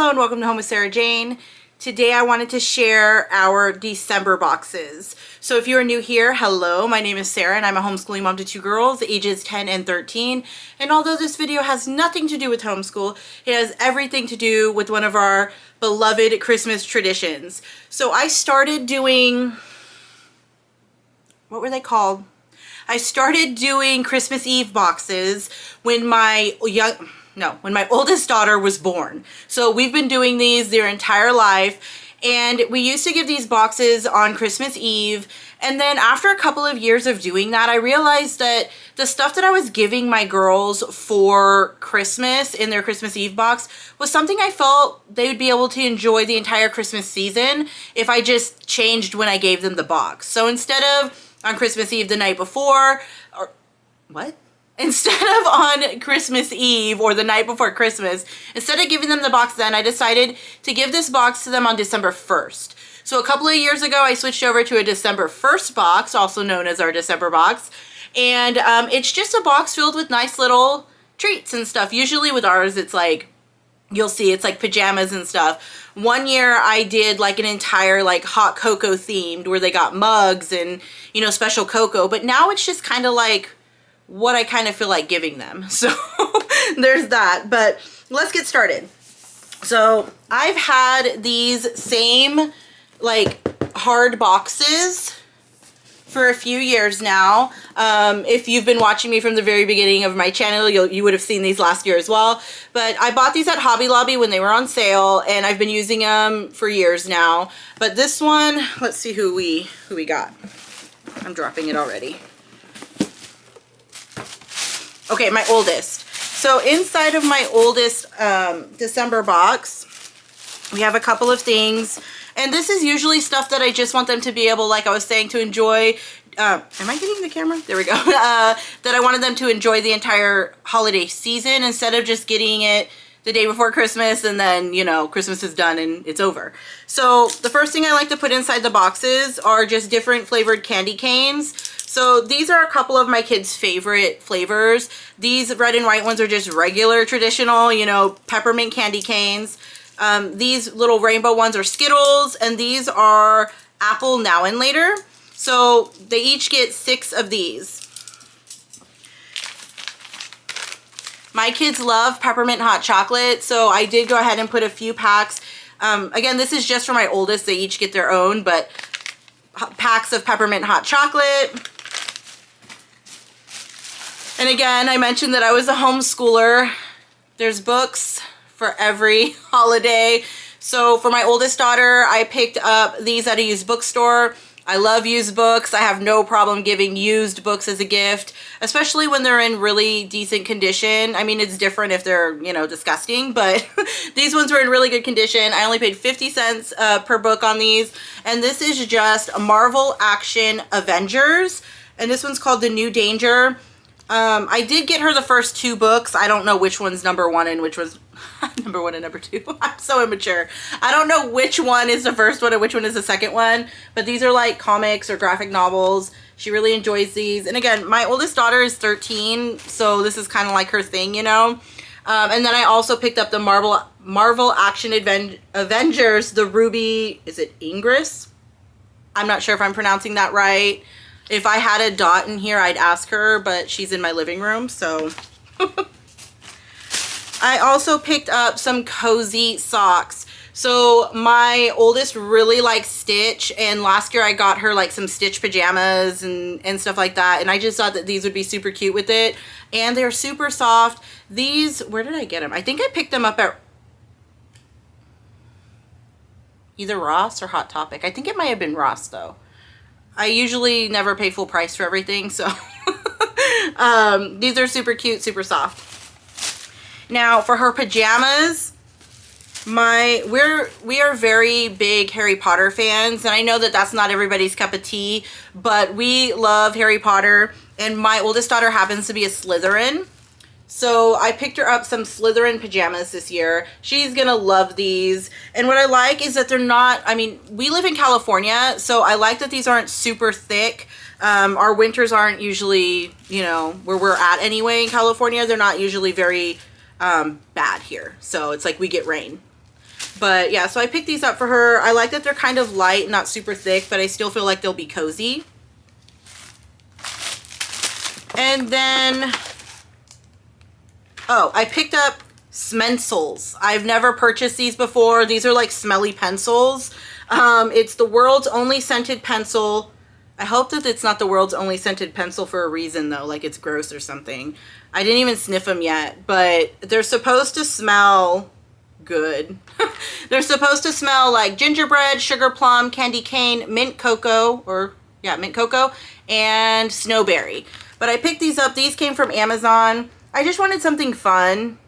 Hello and welcome to Home with Sarah Jane. Today I wanted to share our December boxes. So if you are new here, hello, my name is Sarah and I'm a homeschooling mom to two girls, ages 10 and 13. And although this video has nothing to do with homeschool, it has everything to do with one of our beloved Christmas traditions. So I started doing, what were they called? I started doing Christmas Eve boxes when my oldest daughter was born. So we've been doing these their entire life, and we used to give these boxes on Christmas Eve. And then after a couple of years of doing that, I realized that the stuff that I was giving my girls for Christmas in their Christmas Eve box was something I felt they would be able to enjoy the entire Christmas season if I just changed when I gave them the box. So instead of on Christmas Eve the night before, Instead of on Christmas Eve or the night before Christmas, instead of giving them the box then, I decided to give this box to them on December 1st. So a couple of years ago, I switched over to a December 1st box, also known as our December box. And it's just a box filled with nice little treats and stuff. Usually with ours, it's like, you'll see it's like pajamas and stuff. One year I did like an entire like hot cocoa themed where they got mugs and, you know, special cocoa. But now it's just kind of like what I kind of feel like giving them. So there's that, but let's get started. So I've had these same like hard boxes for a few years now. If you've been watching me from the very beginning of my channel, you would have seen these last year as well. But I bought these at Hobby Lobby when they were on sale, and I've been using them for years now. But this one, let's see who we got. I'm dropping it already. Okay, my oldest. So inside of my oldest December box, we have a couple of things. And this is usually stuff that I just want them to be able, like I was saying, to enjoy. Am I getting the camera? There we go. That I wanted them to enjoy the entire holiday season instead of just getting it the day before Christmas and then, you know, Christmas is done and it's over. So the first thing I like to put inside the boxes are just different flavored candy canes. So these are a couple of my kids' favorite flavors. These red and white ones are just regular, traditional, you know, peppermint candy canes. These little rainbow ones are Skittles, and these are Apple Now and Later. So they each get 6 of these. My kids love peppermint hot chocolate, so I did go ahead and put a few packs. Again, this is just for my oldest. They each get their own, but packs of peppermint hot chocolate. And again, I mentioned that I was a homeschooler. There's books for every holiday. So for my oldest daughter, I picked up these at a used bookstore. I love used books. I have no problem giving used books as a gift, especially when they're in really decent condition. I mean, it's different if they're, you know, disgusting, but these ones were in really good condition. I only paid 50 cents per book on these. And this is just a Marvel Action Avengers. And this one's called The New Danger. I did get her the first 2 books. I don't know which one's number 1 and which was number 1 and number 2. I'm so immature. I don't know which one is the first one and which one is the second one, but these are like comics or graphic novels. She really enjoys these. And again, my oldest daughter is 13, so this is kind of like her thing, you know. And then I also picked up the Marvel Action Avengers, the Ruby, is it Ingress? I'm not sure if I'm pronouncing that right. If I had a dot in here, I'd ask her, but she's in my living room, so. I also picked up some cozy socks. So my oldest really likes Stitch, and last year I got her like some Stitch pajamas and stuff like that, and I just thought that these would be super cute with it, and they're super soft. These, where did I get them? I think I picked them up at either Ross or Hot Topic. I think it might have been Ross though. I usually never pay full price for everything, so these are super cute, super soft. Now for her pajamas, we are very big Harry Potter fans, and I know that that's not everybody's cup of tea, but we love Harry Potter, and my oldest daughter happens to be a Slytherin. So I picked her up some Slytherin pajamas this year. She's gonna love these. And what I like is that they're not, I mean, we live in California, so I like that these aren't super thick. Our winters aren't usually, you know, where we're at anyway in California. They're not usually very bad here. So it's like we get rain. But yeah, so I picked these up for her. I like that they're kind of light, not super thick, but I still feel like they'll be cozy. And then, oh, I picked up Smensels. I've never purchased these before. These are like smelly pencils. It's the world's only scented pencil. I hope that it's not the world's only scented pencil for a reason though, like it's gross or something. I didn't even sniff them yet, but they're supposed to smell good. They're supposed to smell like gingerbread, sugar plum, candy cane, mint cocoa, mint cocoa, and snowberry. But I picked these up. These came from Amazon. I just wanted something fun.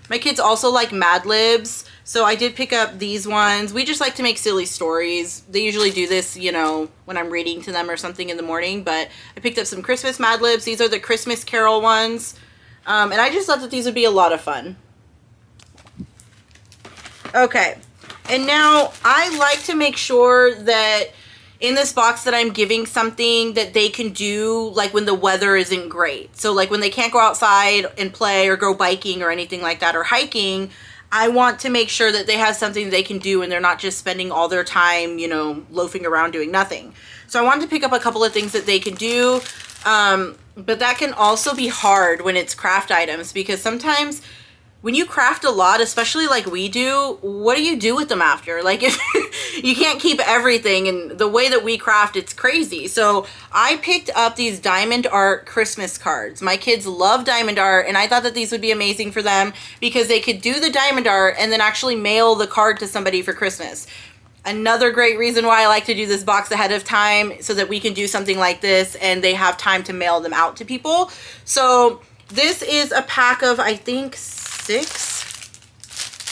My kids also like Mad Libs, so I did pick up these ones. We just like to make silly stories. They usually do this, you know, when I'm reading to them or something in the morning, but I picked up some Christmas Mad Libs. These are the Christmas Carol ones. And I just thought that these would be a lot of fun. Okay, and now I like to make sure that in this box that I'm giving something that they can do like when the weather isn't great. So like when they can't go outside and play or go biking or anything like that or hiking, I want to make sure that they have something they can do and they're not just spending all their time, you know, loafing around doing nothing. So I wanted to pick up a couple of things that they can do. But that can also be hard when it's craft items, because sometimes when you craft a lot, especially like we do, what do you do with them after? Like if you can't keep everything, and the way that we craft, it's crazy. So I picked up these diamond art Christmas cards. My kids love diamond art, and I thought that these would be amazing for them because they could do the diamond art and then actually mail the card to somebody for Christmas. Another great reason why I like to do this box ahead of time, so that we can do something like this and they have time to mail them out to people. So this is a pack of, I think, 6?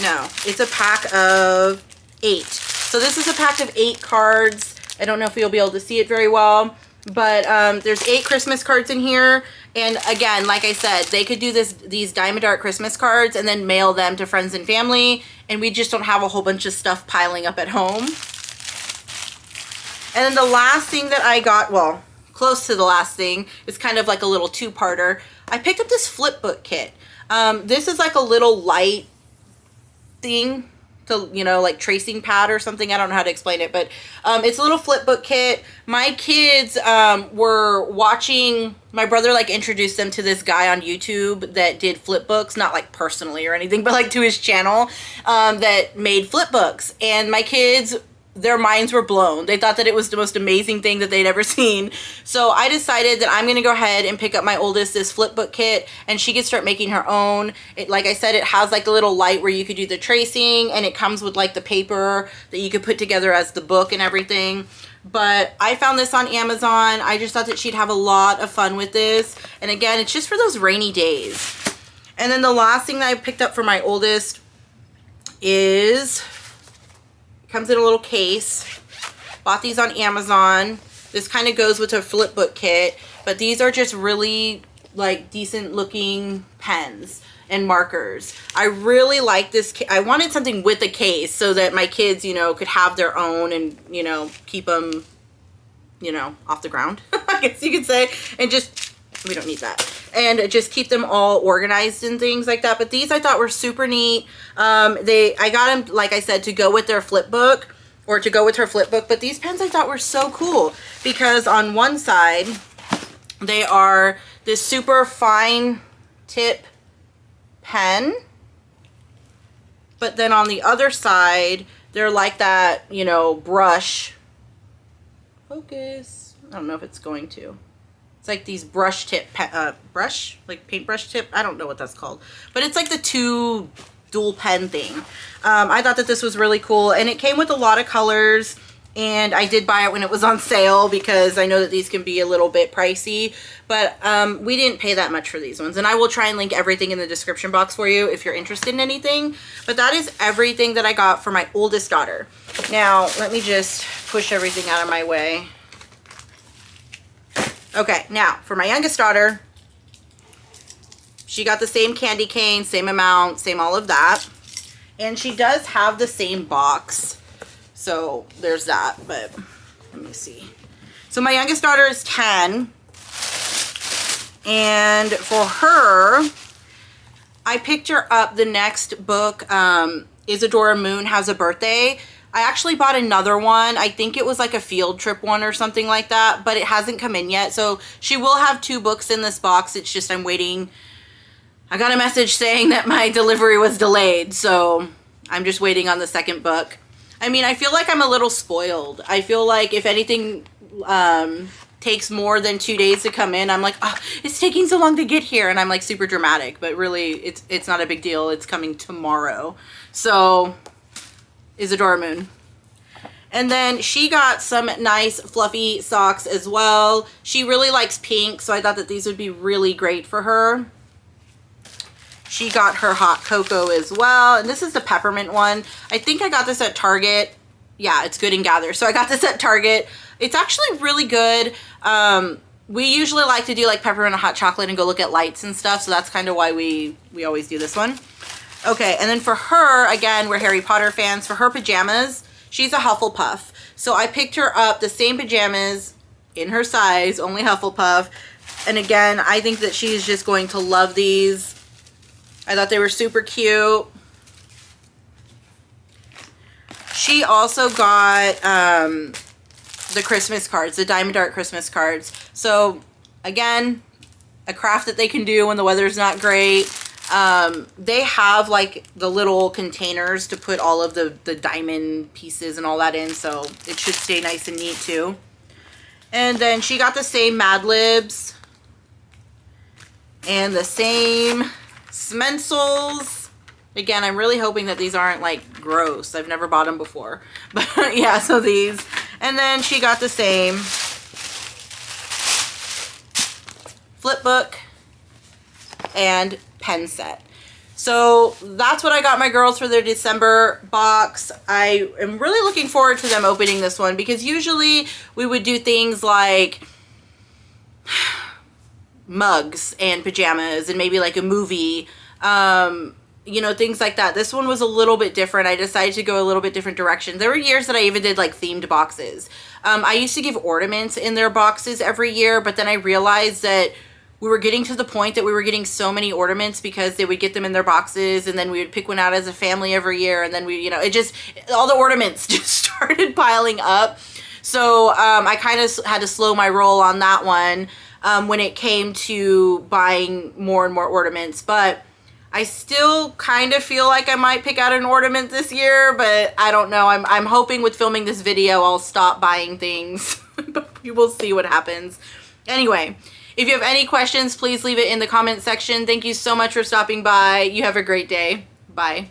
No, it's a pack of 8. So this is a pack of 8 cards. I don't know if you'll be able to see it very well, but there's 8 Christmas cards in here. And again, like I said, they could do these diamond art Christmas cards and then mail them to friends and family, and we just don't have a whole bunch of stuff piling up at home. And then the last thing that I got, well, close to the last thing, is kind of like a little two-parter. I picked up this flip book kit. This is like a little light thing to, you know, like tracing pad or something. I don't know how to explain it, but it's a little flip book kit. My kids were watching, my brother like introduced them to this guy on YouTube that did flip books, not like personally or anything, but like to his channel, that made flip books. And my kids, their minds were blown. They thought that it was the most amazing thing that they'd ever seen. So I decided that I'm going to go ahead and pick up my oldest this flip book kit, and she could start making her own. It, like I said, it has like a little light where you could do the tracing, and it comes with like the paper that you could put together as the book and everything. But I found this on Amazon. I just thought that she'd have a lot of fun with this. And again, it's just for those rainy days. And then the last thing that I picked up for my oldest is, comes in a little case. Bought these on Amazon. This kind of goes with a flip book kit, but these are just really like decent looking pens and markers. I really like this. I wanted something with a case so that my kids, you know, could have their own and, you know, keep them, you know, off the ground, I guess you could say, and just, we don't need that. And just keep them all organized and things like that. But these I thought were super neat. I got them, like I said, to go with their flip book, or to go with her flip book. But these pens I thought were so cool because on one side, they are this super fine tip pen. But then on the other side, they're like that, you know, brush. Focus. I don't know if it's going to. It's like these brush tip, like paintbrush tip. I don't know what that's called. But it's like the two dual pen thing. I thought that this was really cool. And it came with a lot of colors. And I did buy it when it was on sale because I know that these can be a little bit pricey. But we didn't pay that much for these ones. And I will try and link everything in the description box for you if you're interested in anything. But that is everything that I got for my oldest daughter. Now, let me just push everything out of my way. Okay, now for my youngest daughter, she got the same candy cane, same amount, same all of that. And she does have the same box. So there's that, but let me see. So my youngest daughter is 10. And for her, I picked her up the next book. Isadora Moon Has a Birthday. I actually bought another one. I think it was like a field trip one or something like that, but it hasn't come in yet. So she will have 2 books in this box. It's just I'm waiting. I got a message saying that my delivery was delayed, so I'm just waiting on the second book. I mean, I feel like I'm a little spoiled. I feel like if anything takes more than 2 days to come in, I'm like, oh, it's taking so long to get here, and I'm like super dramatic, but really it's not a big deal. It's coming tomorrow. So Isadora Moon. And then she got some nice fluffy socks as well. She really likes pink, so I thought that these would be really great for her. She got her hot cocoa as well. And this is the peppermint one. I think I got this at Target. Yeah, it's Good and Gather. So I got this at Target. It's actually really good. We usually like to do like peppermint and hot chocolate and go look at lights and stuff. So that's kind of why we always do this one. Okay, and then for her, again, we're Harry Potter fans. For her pajamas, she's a Hufflepuff. So I picked her up the same pajamas in her size, only Hufflepuff. And again, I think that she's just going to love these. I thought they were super cute. She also got the Christmas cards, the Diamond Art Christmas cards. So again, a craft that they can do when the weather's not great. They have like the little containers to put all of the diamond pieces and all that in, so it should stay nice and neat too. And then she got the same Mad Libs and the same Smensels. Again, I'm really hoping that these aren't like gross. I've never bought them before. But yeah, so these. And then she got the same flip book and pen set. So that's what I got my girls for their December box. I am really looking forward to them opening this one, because usually we would do things like mugs and pajamas and maybe like a movie, you know, things like that. This one was a little bit different. I decided to go a little bit different direction. There were years that I even did like themed boxes. I used to give ornaments in their boxes every year, but then I realized that we were getting to the point that we were getting so many ornaments because they would get them in their boxes, and then we would pick one out as a family every year, and then we, you know, it just, all the ornaments just started piling up. So I kind of had to slow my roll on that one when it came to buying more and more ornaments. But I still kind of feel like I might pick out an ornament this year, but I don't know. I'm hoping with filming this video I'll stop buying things, but we will see what happens. Anyway, if you have any questions, please leave it in the comment section. Thank you so much for stopping by. You have a great day. Bye.